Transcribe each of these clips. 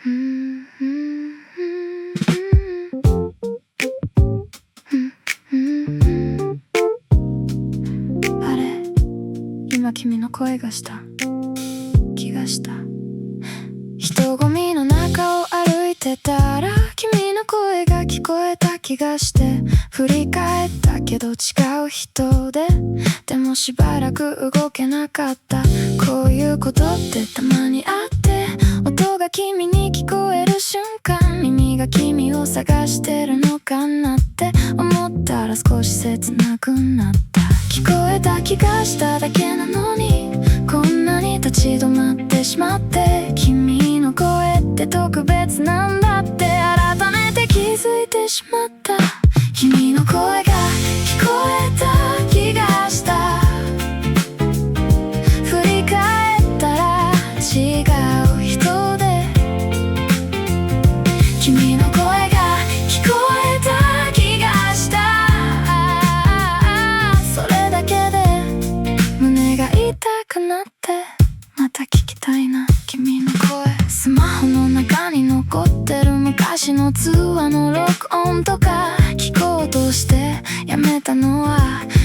あれ、今君の声がした気がした。人混みの中を歩いてたら君の声が聞こえた気がして、振り返ったけど違う人で、でもしばらく動けなかった。こういうことってたまにあって、音が君に聞こえる瞬間、耳が君を探してるのかなって思ったら少し切なくなった。聞こえた気がしただけなのに、こんなに立ち止まってしまって、君の声って特別なんだって改めて気づいてしまった。君の声が聞こえた気がした。振り返ったら違う人で、君の声が聞こえた気がした。それだけで胸が痛くなって、また聞きたいな君の声。スマホの中に残ってる昔の通話の録音とか聞こうとしてやめたのは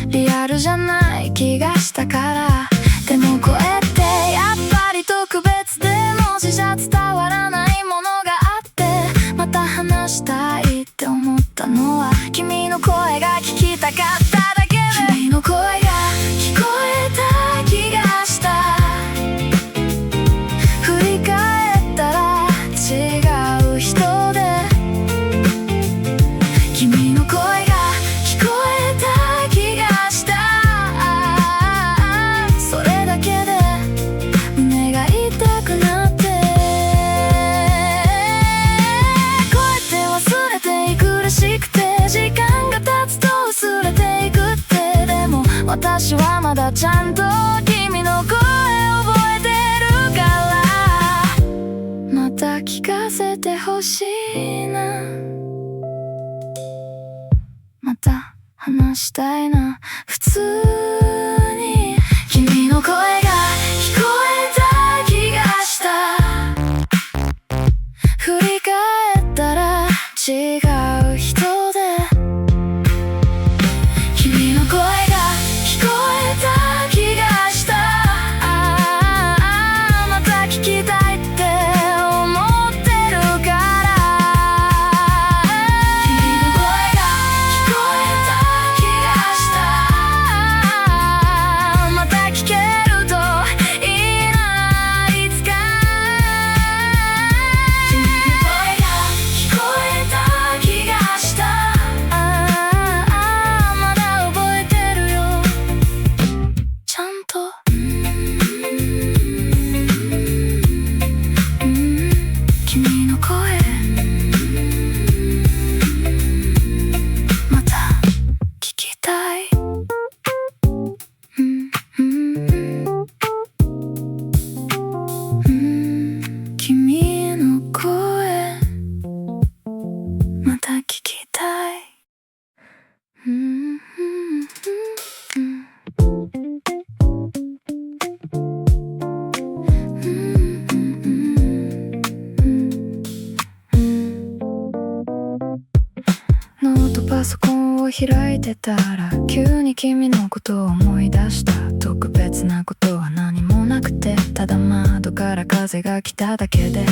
リアルじゃない気がしたから。でも声ってやっぱり特別で、文字じゃ伝わらないものがあって、また話したいって思ったのは君の声が聞きたかっただけで。君の声が聞こえた気がした。振り返ったら違う人で、君の声が聞こえた気がした。それだけで胸が痛くなって、声って忘れていくらしくて、時間が経つと薄れていくって。でも私はまだちゃんと君の声覚えてるから、また聞かせてほしいな。また話したいな普通に。君の声が聞こえた気がした。振り返ったら違う人で、君の声が聞こえた気がした。また聞きたいって思ってるから。君の声が聞こえた気がした。また聞けるといいな、いつか。君の声が聞こえた気がした。まだ覚えてるよちゃんと。君の声また聞きたい。君の声また聞きたい。ノートパソコンを開いてたら急に君のことを思い出した。特別なことは何もなくて、ただ窓から風が来ただけで、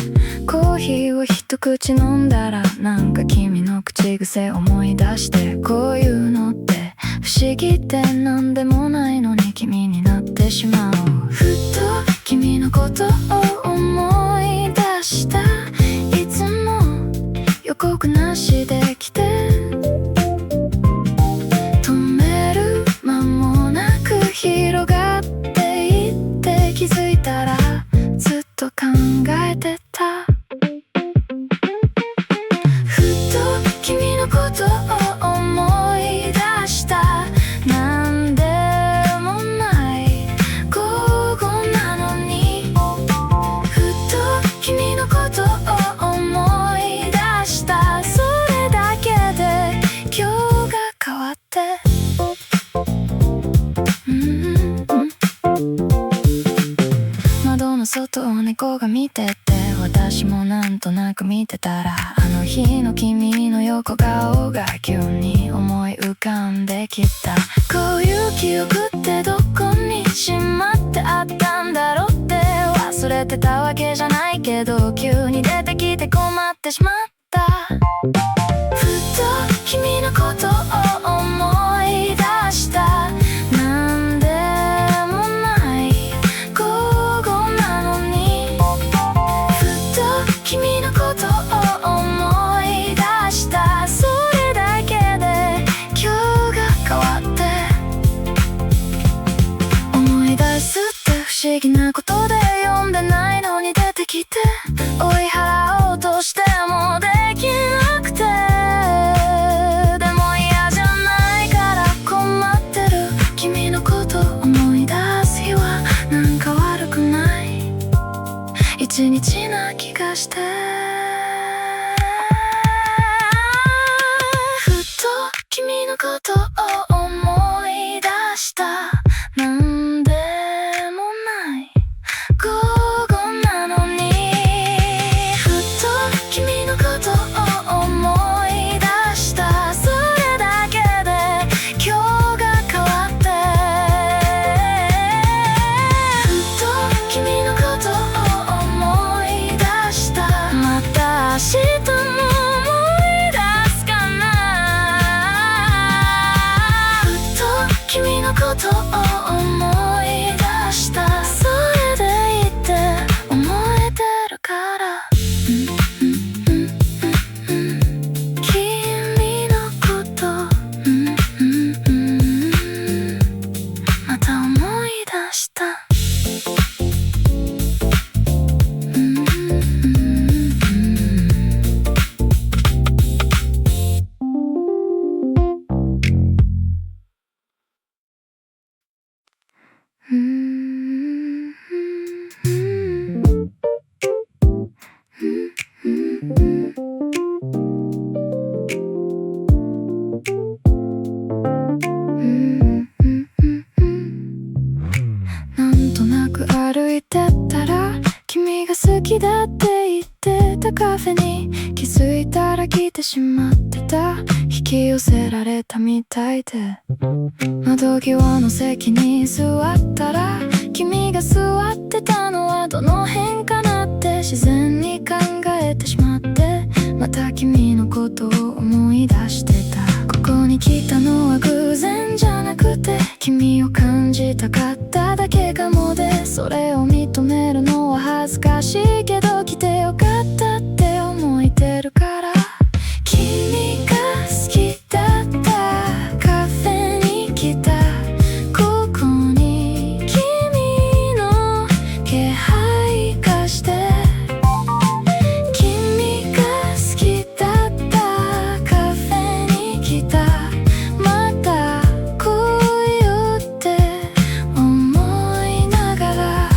コーヒーを一口飲んだらなんか君の口癖思い出して、こういうのって不思議ってなんでもないのに君になってしまう。ふと君のことを思い出した。いつも予告なしで来て、止める間もなく広がっていって、気づいたらずっと考えてた。ふと君のことを思い出した。なんでもない午後なのに、ふと君のことを思い出した。それだけで今日が変わって、窓の外を猫が見てて、私もなんとなく見てたら、あの日の君の横顔が急に思い浮かんできた。こういう記憶ってどこにしまってあったんだろうって、忘れてたわけじゃないけど、急に出てきて困ってしまった。ふと君のことを思い出した。なんでもない午後なのに、ふと君のことを思い出した。それだけで今日が変わって、思い出すって不思議なことで、読んでないのに出てきて、追い払おうとしてもできなくて、でも嫌じゃないから困ってる。君のこと思い出す日はなんか悪くない一日な気がして、ふと君のことを思い出した。なんでもない午後なのに、ふと君のことを思い出した。それだけで今日が変わって、ふと君のことを思い出した。また明日も思い出すかな。ふと君のことを思い出した。それでいいって思えてるから、君のことまた思い出した。なんとなく歩いてたら、君が好きだって言ってたカフェに気づいたら来てしまってた。引き寄せられたみたいで、窓際の席に座ったら、君が座ってたのはどの辺かなって自然に考えてしまって、また君のことを思い出してた。ここに来たのは偶然じゃなくて、君を感じたかっただけかもで、それを認めるのは恥ずかしいけど、来てよかったって思えてるから。君が好きだったカフェに来た。ここに君の気配がして、君が好きだったカフェに来た。また来ようって思いながら、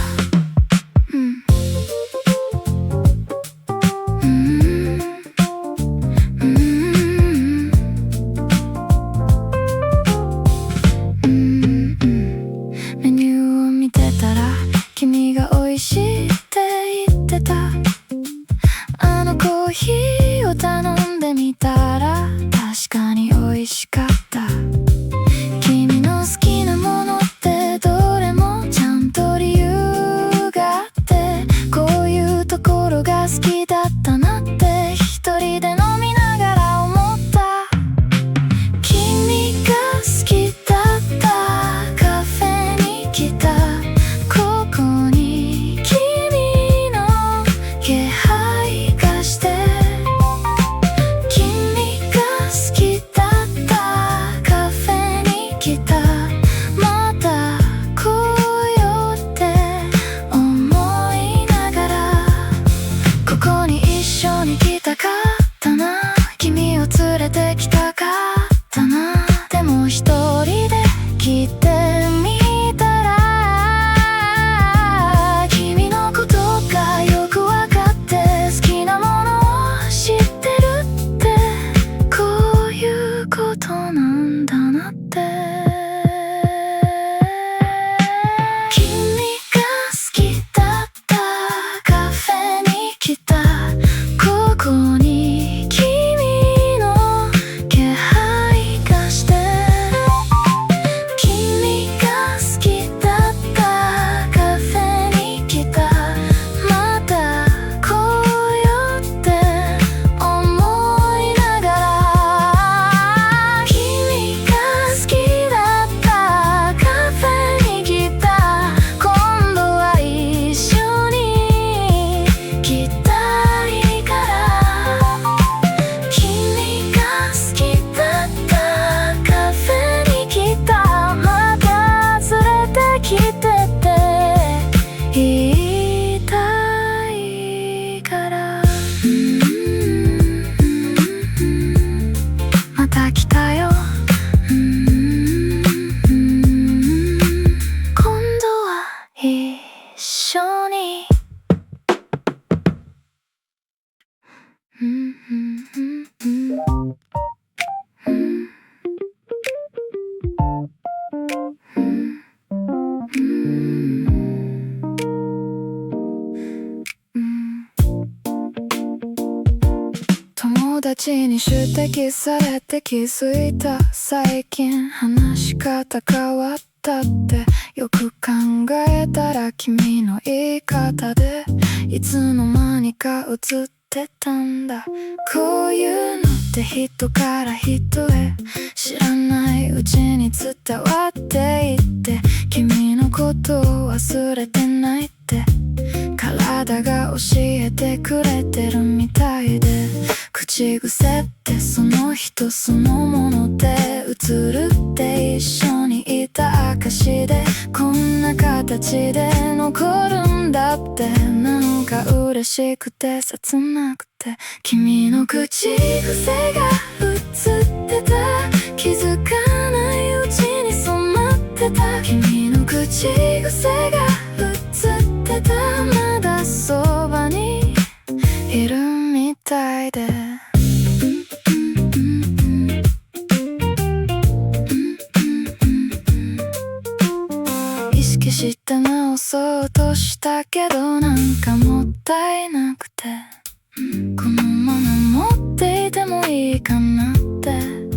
達に指摘されて気づいた。最近話し方変わったってよく考えたら、君の言い方でいつの間にか映ってたんだ。こういうのって人から人へ知らないうちに伝わっていって、君のことを忘れてないって体が教えてくれてるみたいで、口癖ってその人そのもので映るって一緒にいた証で、こんな形で残るんだって、なんか嬉しくて切なくて、君の口癖が映ってた、気づかないうちに染まってた。君の口癖が映ってた、まだそばにいるみたいで。意識して直そうとしたけど、なんかもったいなくて、このまま持っていてもいいかなって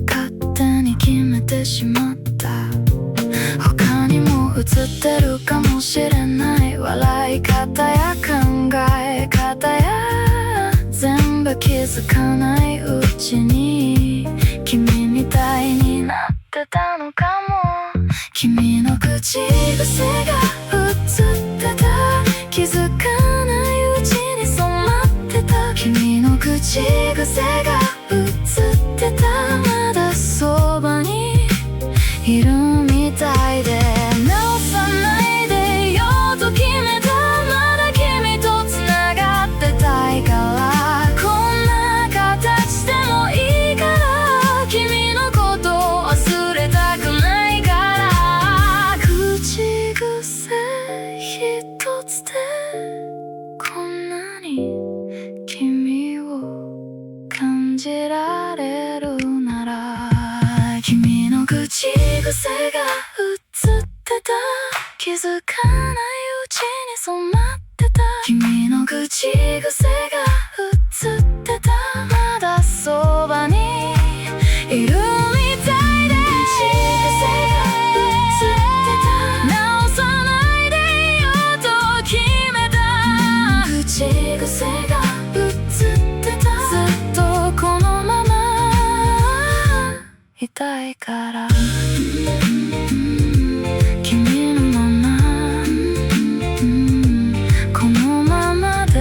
勝手に決めてしまった。他にも映ってるかもしれない笑い方や考え方や、全部気づかないうちに君みたいになってたのかも。君の口癖が映ってた、気づかないうちに染まってた。君の口癖が映ってた、まだそばにいるみたいで。直さないでよと決めた、まだ君と繋がってたいから、こんな形でもいいから、君のことを忘れたくないから。口癖一つでこんなに君を感じられるなら、君の口癖が映ってた、気づかないうちに染まってた。君の口癖が映ってた、まだそばにいるみたいで。口癖が映ってた、直さないでよと決めた。口癖が映ってた、ずっとこのままいたいから。君のまま、このままで、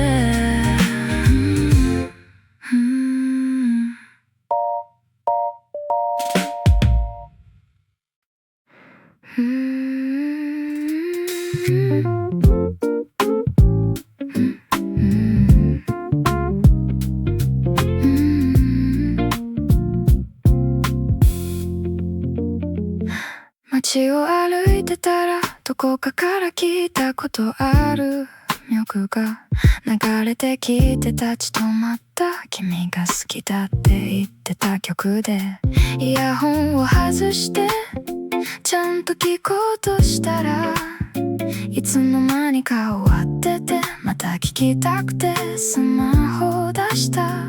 街を歩いてたらどこかから聞いたことある曲が流れてきて立ち止まった。君が好きだって言ってた曲で、イヤホンを外してちゃんと聞こうとしたら、いつの間にか終わってて、また聞きたくてスマホを出した。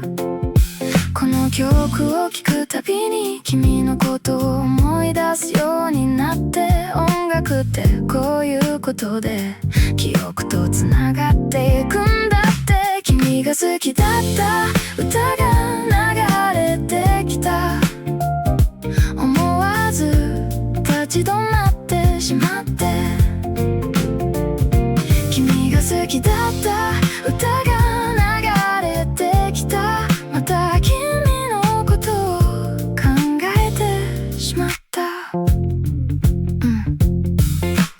この曲を聴くたびに君のことを思い出すようになって、音楽ってこういうことで記憶とつながっていくんだって。君が好きだった歌が流れてきた、思わず立ち止まってしまって。君が好きだった歌が流れてきた、また君のことを考えてしまった。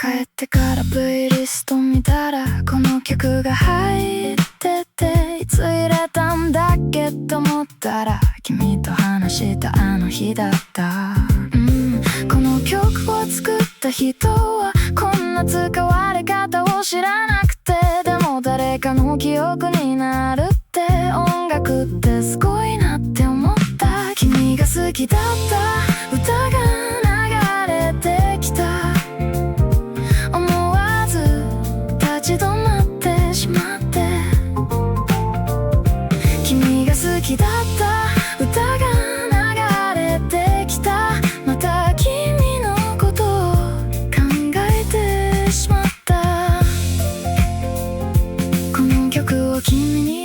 帰ってからプレイリスト見たらこの曲が入ってて、いつ入れたんだっけと思ったら君と話したあの日だった。この曲を作った人はこんな使われ方を知らなくて、でも誰かの記憶になるって、音楽ってすごいなって思った。君が好きだった歌が流れてきた、思わず立ち止まってしまって。君が好きだった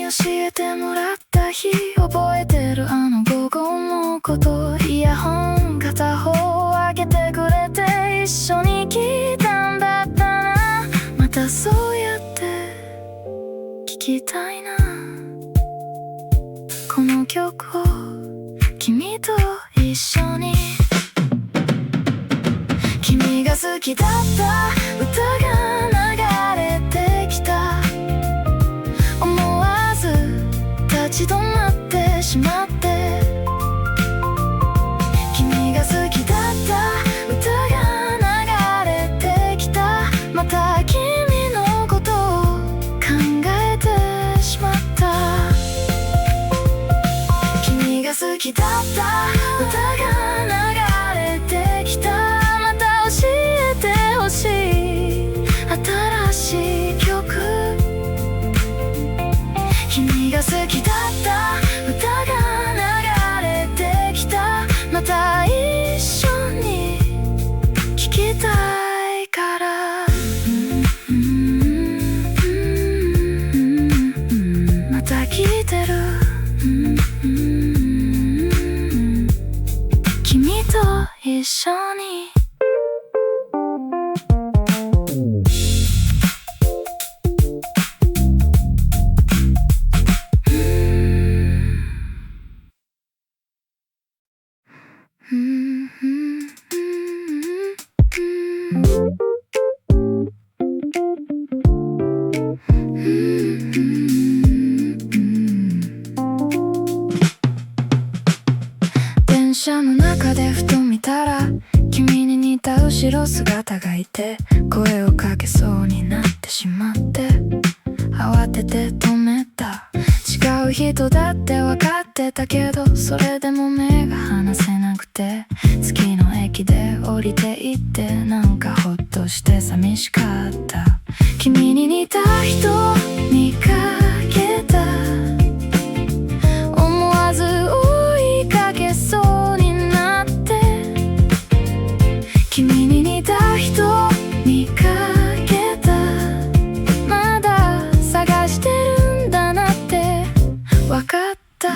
教えてもらった日覚えてるあの午後のこと。イヤホン片方上げてくれて一緒に聞いたんだったな。またそうやって聞きたいなこの曲を君と一緒に。君が好きだった歌が流れてきた。思わず立ち止まってしまって。君が好きだった歌が流れてきた。また君のことを考えてしまった。君が好きだった歌が流れてきた。また教えてほしい新しい曲。君が好きだった歌が流れてきた。また一緒に聴きたいから。また聴いてる君と一緒に。電車の中でふと見たら君に似た後ろ姿がいて、声をかけそうになってしまって慌てて止めた。違う人だって分かってたけど、それでも目が離せなくて、次の駅で降りて行って、なんかほっとして寂しかった。君に似た人見かけた。思わず追いかけそうになって。君に似た人見かけた。まだ探してるんだなってわかった。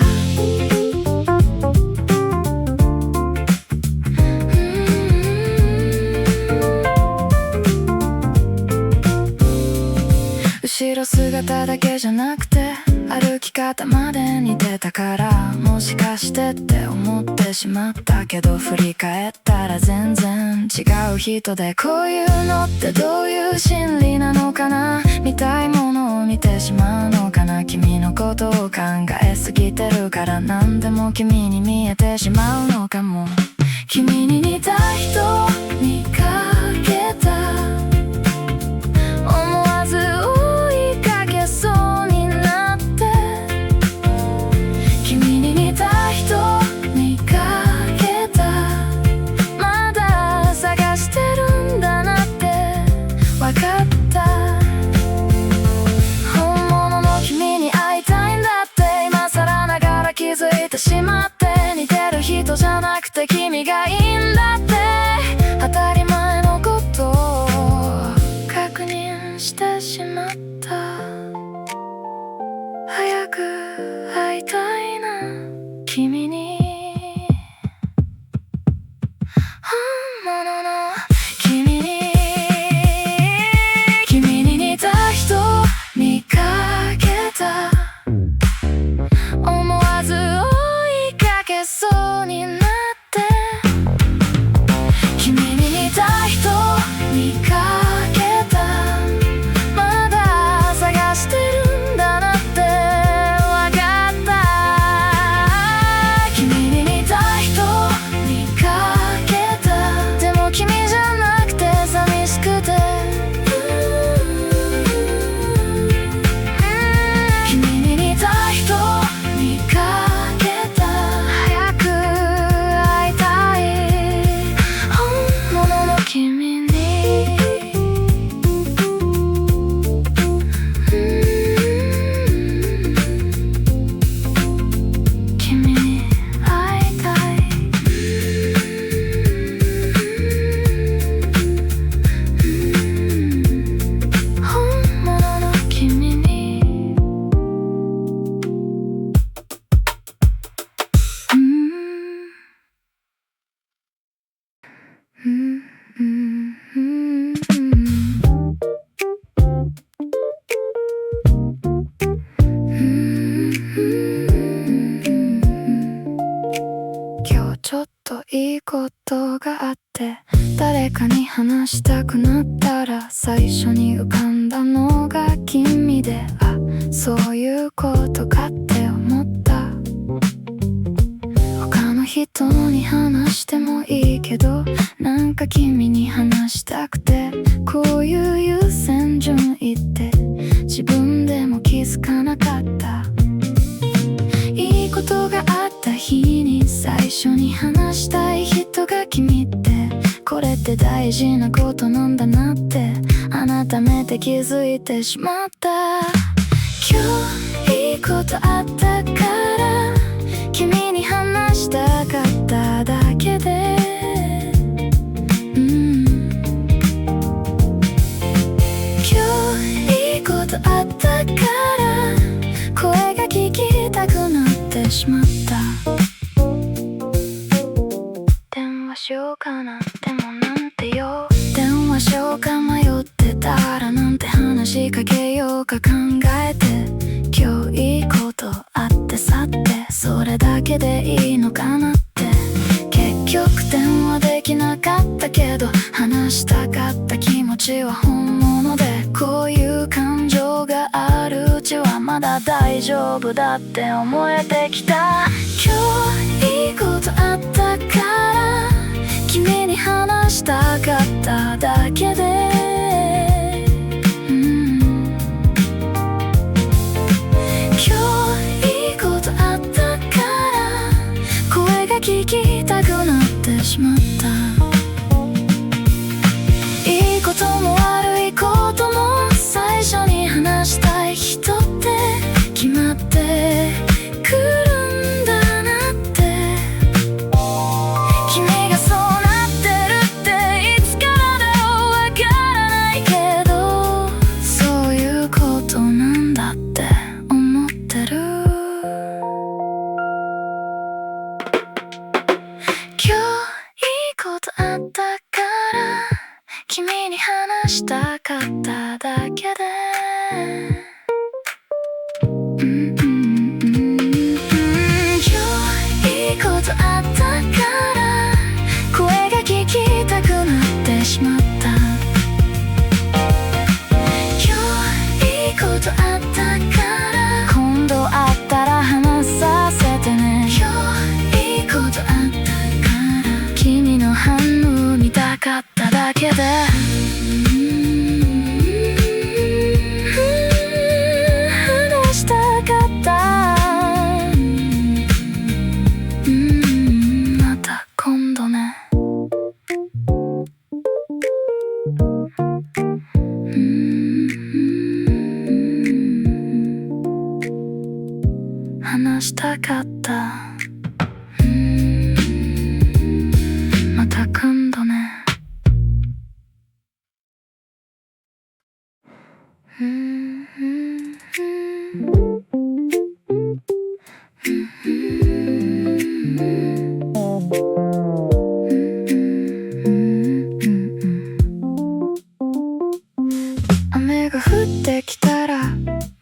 後ろ姿だけじゃなくて歩き方まで似てたから、もしかしてって思ってしまったけど、振り返ったら全然違う人で、こういうのってどういう心理なのかな。見たいものを見てしまうのかな。君のことを考えすぎてるから何でも君に見えてしまうのかも。君に似た人見かけた。思わず追いかけそうになって。君に似た人見かけた。まだ探してるんだなってわかった。本物の君に会いたいんだって今更ながら気づいてしまって。似てる人じゃなくて君がいいんだって、当たり前のことを確認してしまった。早く会いたいな君に。本物の君に。君に似た人見かけた。思わず追いかけそうになって。君に似た人見かけた。まだ探してるんだなってわかった。君ことがあって、誰かに話したくなったら最初に浮かんだのが君で、あ、そういうことかって思った。他の人に話してもいいけど、なんか君に話したくて、こういう優先順位って自分でも気づかなかった。いいことがあった日に最初に話したい人が君って、これって大事なことなんだなって改めて気づいてしまった。今日いいことあったから君に話したかっただけで、今日いいことあったから声が聞きたくなってしまった。電話しようかな、でもなんてよ。電話しようか迷ってたらなんて話しかけようか考えて、今日いいことあってさってそれだけでいいのかなって。結局電話できなかったけど話したかった気持ちは本物で、こういう感情があるうちはまだ大丈夫だって思えてきた。今日いいことあったから君に話したかっただけで、今日いいことあったから声が聞きたくなってしまった。いいことも悪いことも最初に話したい人って決まってくるんだなって。君がそうなってるっていつからだろうわからないけど、そういうことなんだって思ってる。今日いいことあったから君に話したかっただけで、今日いいことあったから声が聞きたくなってしまった。今日いいことあったから今度会ったら話させてね。今日いいことあったから君の反応見たかっただけで、話したかった。また今度ね。話したかった。また今度ね。雨が降ってきたら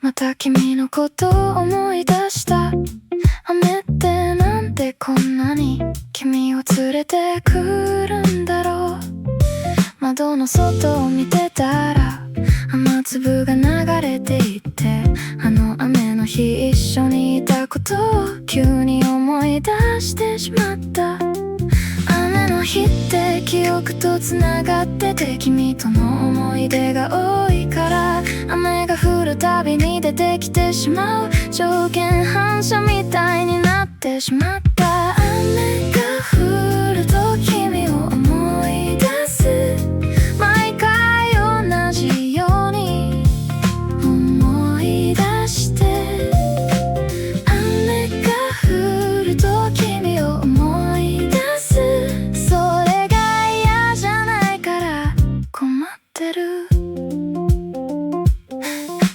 また君のことを思い出した。雨ってなんでこんなに君を連れてくるんだろう。窓の外を見てたら雨粒が流れていって、あの雨の日一緒にいたことを急に思い出してしまった。雨の日って記憶とつながってて君との思い出が多いから、雨が降るたびに出てきてしまう条件反射みたいになってしまった。雨が降ると君を思い出す、毎回同じように思い出して。雨が降ると君を思い出す、それが嫌じゃないから困ってる。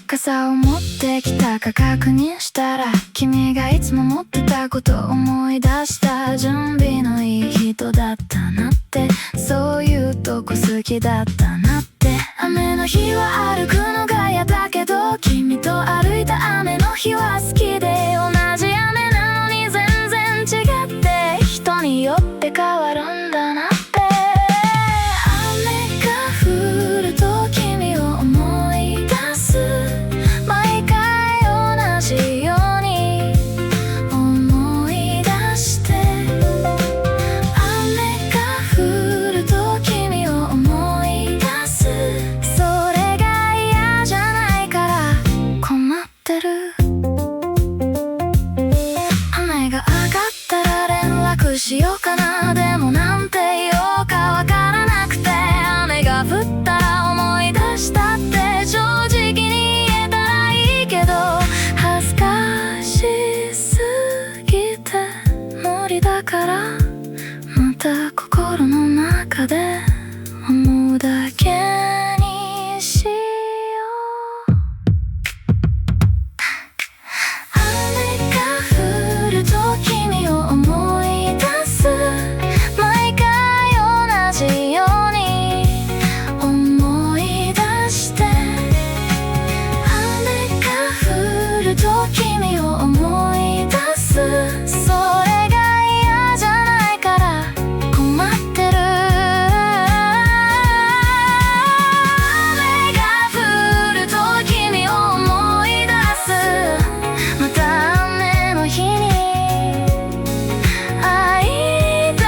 傘を持ってきたか確認したら君がいつも持ってたことを思い出した。準備のいい人だったなって、そういうとこ好きだったなって。雨の日は歩くのが嫌だけど君と歩いた雨の日は好きで、同じ雨なのに全然違って人によって変わるんだ。くしようかな。でもなんて言おうかわからなくて、雨が降ったら思い出したって正直に言えたらいいけど、恥ずかしすぎて無理だから、また心の中で思うだけにしよう。雨が降ると君を思い出す。毎回同じように思い出して。雨が降ると君を思い出す。それが嫌じゃないから困ってる。雨が降ると君を思い出す。また雨の日に会いた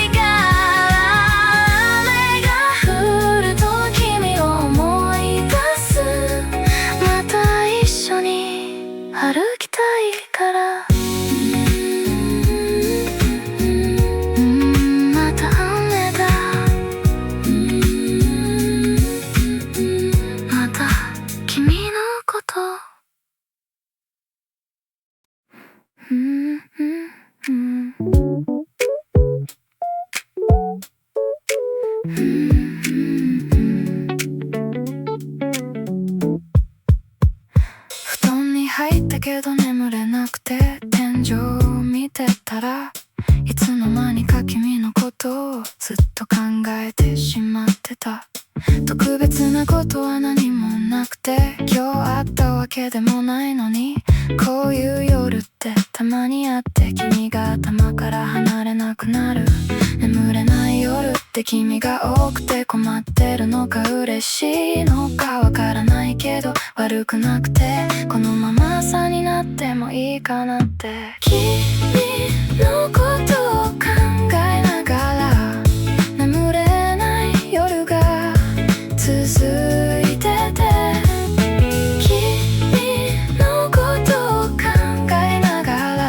いから。雨が降ると君を思い出す。また一緒に歩きたいから。また雨だ。また君のこと布団に入ったけど眠れなくて天井を見てたら、いつの間にか君のことをずっと考えてしまってた。特別なことは何もなくて、今日あったわけでもないのに、こういう夜ってたまにあって、君が頭から離れなくなる。眠れない夜って君が多くて、困ってるのか嬉しいのかわからないけど、悪くなくてこのまま朝になってもいいかなって。君のことを考えながら眠れない夜が続いてて、君のことを考えながら、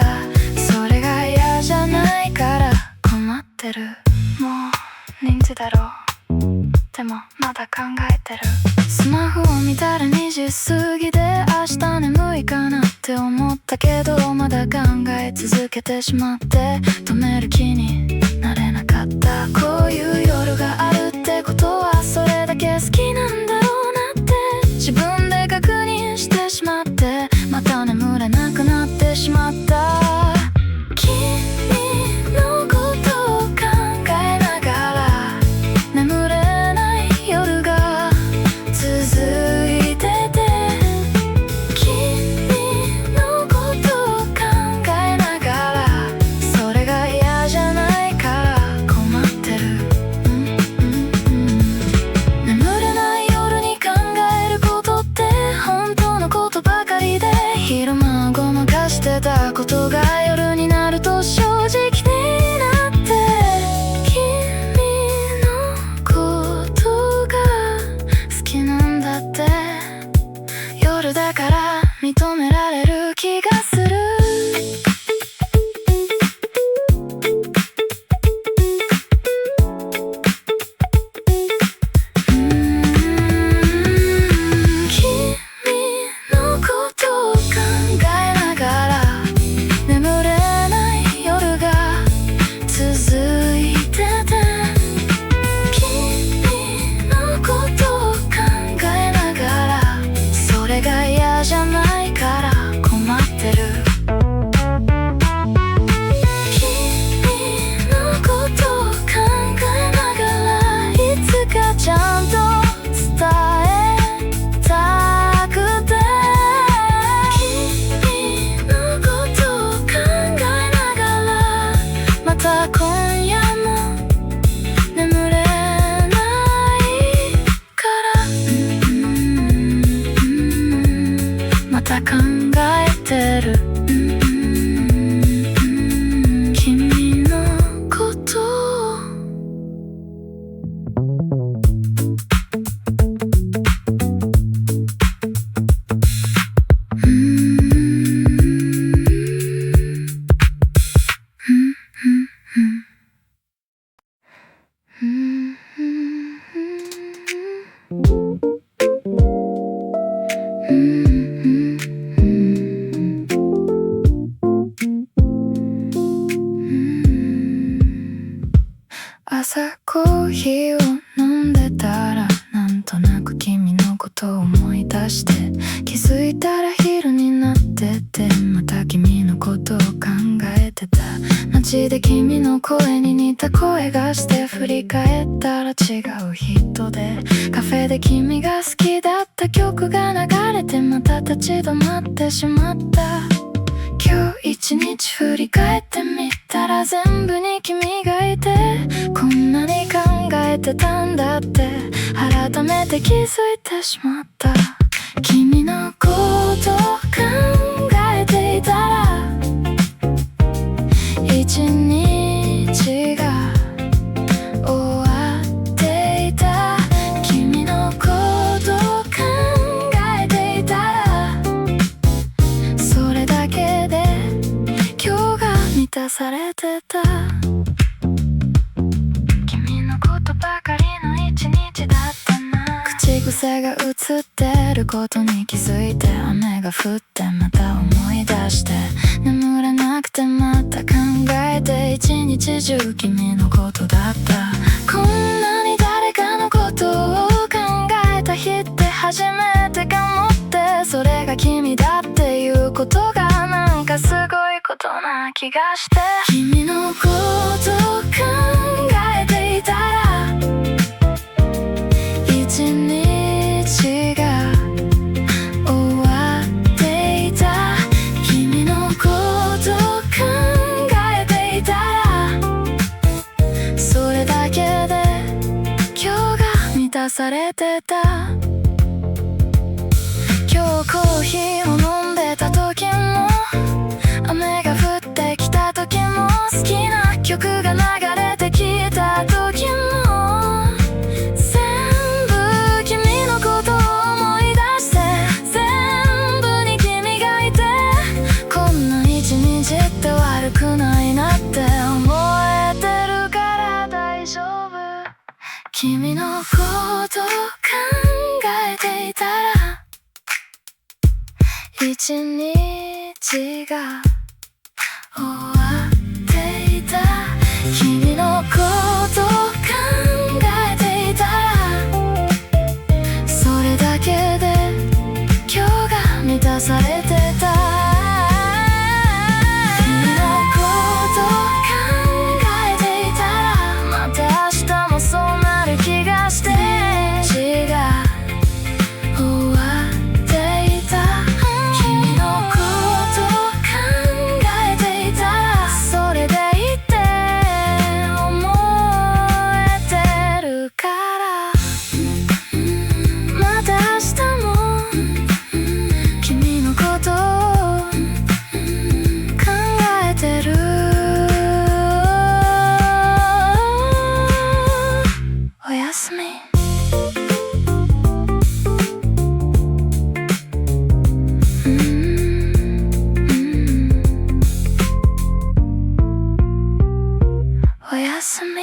それが嫌じゃないから困ってる。もう2時だろう。でもまだ考えてる。スマホを見たら2時過ぎで、明日眠いかなって思ったけど、まだ考え続けてしまって、止める気になれなかった。こういう夜があるってことは、それだけ好きなんだろうなって自分で確認してしまって、また眠れなくなってしまった。君のことを考えながら眠れない夜が続いてて、君のことを考えながら、それが嫌じゃないから困ってる。眠れない夜に考えることって本当のことばかりで、昼間はごまかしてたことが夜になると正直になって、君のことが好きなんだって。夜だから認められる気がする。君のことを考えながら眠れ朝コーヒーを飲んでたらなんとなく君のことを思い出して、気づいたら昼になってて、また君のことを考えてた。街で君の声に似た声がして、振り返ったら違う人で、カフェで君が好きだった曲が流れて、また立ち止まってしまった。今日一日振り返ってみたら、全部に君がいて、こんなに考えてたんだって改めて気づいてしまった。君のことを考えていたら、一日が終わっていた。君のことを考えていたら、それだけで今日が満たされてた。君のことばかりの一日だったな。口癖が映ってることに気づいて、雨が降ってまた思い出して、眠れなくてまた考えて、一日中君のことだった。こんなに誰かのことを考えた日って初めてかもって、それが君だっていうことがなんかすごいことな気がして。君のことを考えていたら、一日が終わっていた。君のことを考えていたら、それだけで今日が満たされてた。今日コーヒーを飲んでた時も、雨が降ってきた時も、好きな曲が流れてきた時も、全部君のことを思い出して、全部に君がいて、こんな一日って悪くないなって思えてるから大丈夫。君のことを考えていたら、一日が終わっていた。君のことを考えていたら、それだけで今日が満たされてた。君のことを考えていたら、また明日もそうなる気がして、違う終わっていた。君のことを考えていたら、それでいいって思えてるから、また明日も君のことを考えてる。おやすみ。おやすみ。